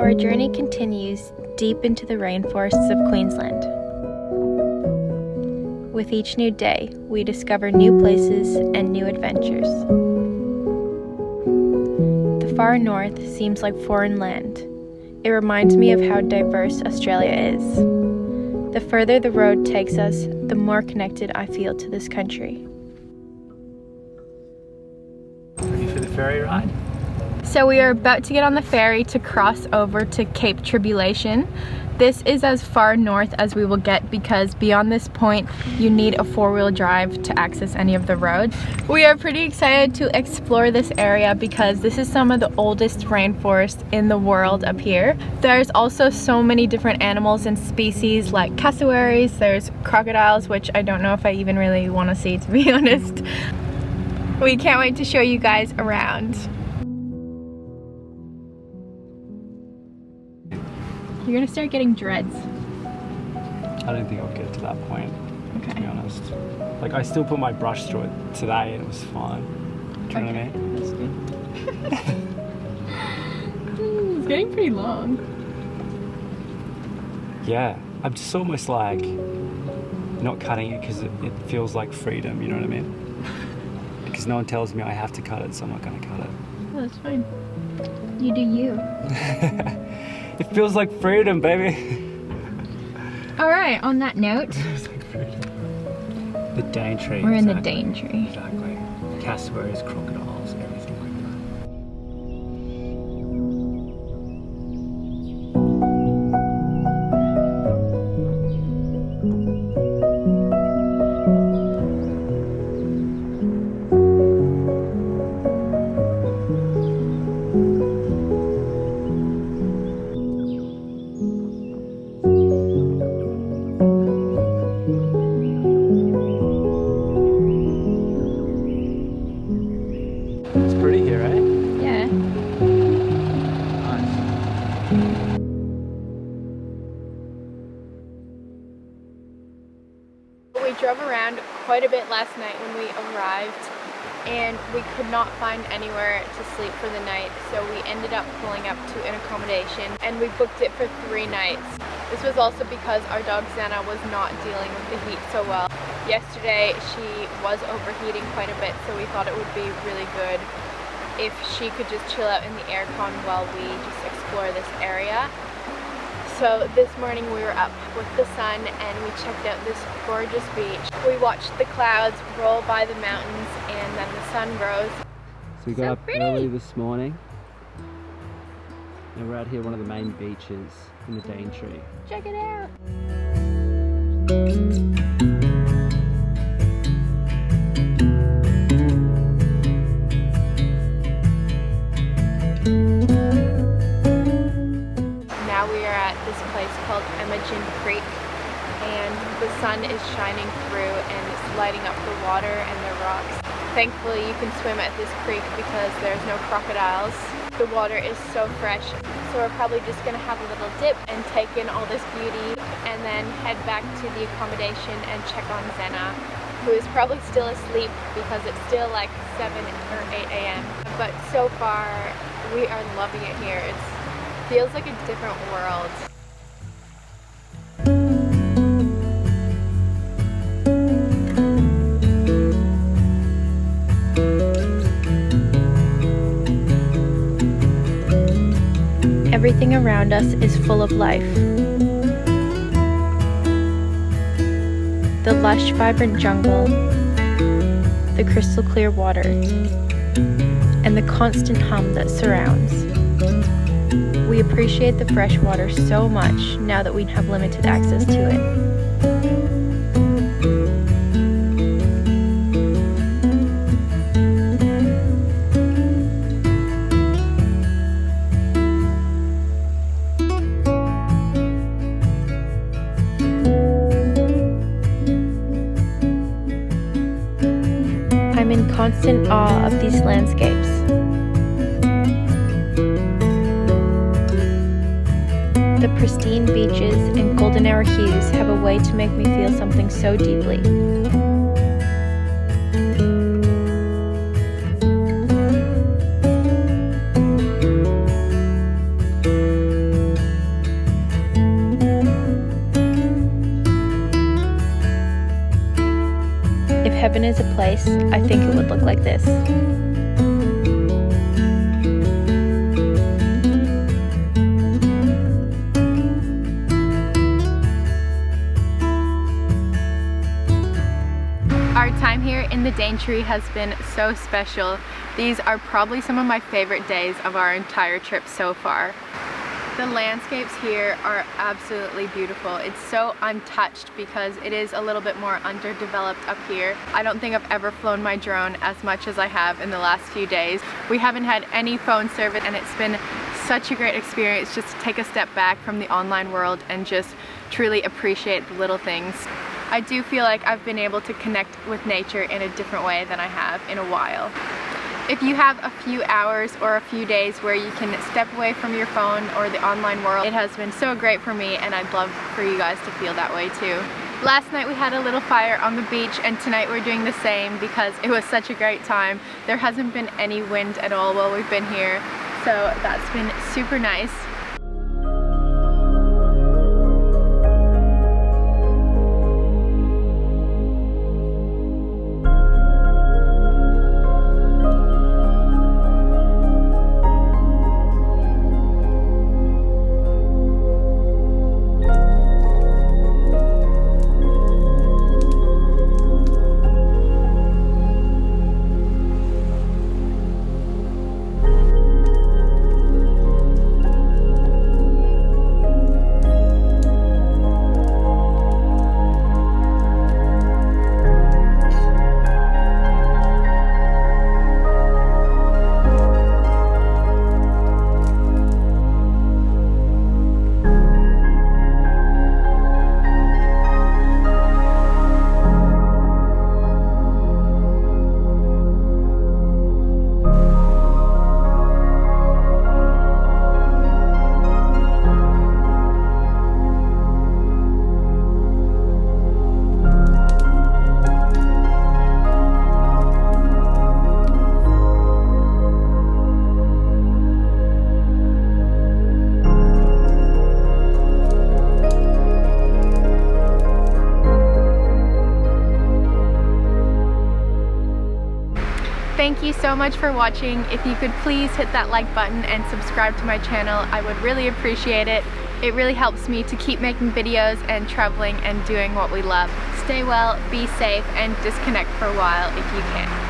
Our journey continues deep into the rainforests of Queensland. With each new day, we discover new places and new adventures. The far north seems like foreign land. It reminds me of how diverse Australia is. The further the road takes us, the more connected I feel to this country. Ready for the ferry ride? So we are about to get on the ferry to cross over to Cape Tribulation. This is as far north as we will get because beyond this point you need a four-wheel drive to access any of the roads. We are pretty excited to explore this area because this is some of the oldest rainforests in the world up here. There's also so many different animals and species like cassowaries, there's crocodiles, which I don't know if I even really want to see, to be honest. We can't wait to show you guys around. You're gonna start getting dreads. I don't think I'll get to that point, Okay. to be honest. Like, I still put my brush through it today and it was fine. Do you know what I mean? That's good. It's getting pretty long. Yeah, I'm just almost like not cutting it because it feels like freedom, you know what I mean? Because no one tells me I have to cut it, so I'm not gonna cut it. Oh, that's fine. You do you. It feels like freedom, baby. Alright, on that note, It's like freedom. The Daintree. we're in the exactly. Daintree. Exactly. Cassowaries, crocodiles, everything like that. It's pretty here, eh? Yeah. Nice. We drove around quite a bit last night when we arrived and we could not find anywhere to sleep for the night, so we ended up pulling up to an accommodation and we booked it for 3 nights. This was also because our dog Xana was not dealing with the heat so well. Yesterday she was overheating quite a bit, so we thought it would be really good if she could just chill out in the aircon while we just explore this area. So this morning we were up with the sun and we checked out this gorgeous beach. We watched the clouds roll by the mountains and then the sun rose. So we got up early this morning and we're out here, one of the main beaches in the Daintree. Check it out! Now we are at this place called Emojin Creek and the sun is shining through and it's lighting up the water and the rocks. Thankfully you can swim at this creek because there's no crocodiles. The water is so fresh, so we're probably just gonna have a little dip and take in all this beauty and then head back to the accommodation and check on Xana, who is probably still asleep because it's still like 7 or 8 a.m. But so far we are loving it here. It feels like a different world. Everything around us is full of life. The lush, vibrant jungle, the crystal clear water, and the constant hum that surrounds. We appreciate the fresh water so much now that we have limited access to it. I'm in constant awe of these landscapes. The pristine beaches and golden hour hues have a way to make me feel something so deeply. heaven is a place, I think it would look like this. Our time here in the Daintree has been so special. These are probably some of my favorite days of our entire trip so far. The landscapes here are absolutely beautiful. It's so untouched because it is a little bit more underdeveloped up here. I don't think I've ever flown my drone as much as I have in the last few days. We haven't had any phone service and it's been such a great experience just to take a step back from the online world and just truly appreciate the little things. I do feel like I've been able to connect with nature in a different way than I have in a while. If you have a few hours or a few days where you can step away from your phone or the online world, it has been so great for me, and I'd love for you guys to feel that way too. Last night we had a little fire on the beach, and tonight we're doing the same because it was such a great time. There hasn't been any wind at all while we've been here, so that's been super nice. Thank you so much for watching. If you could please hit that like button and subscribe to my channel, I would really appreciate it. It really helps me to keep making videos and traveling and doing what we love. Stay well, be safe, and disconnect for a while if you can.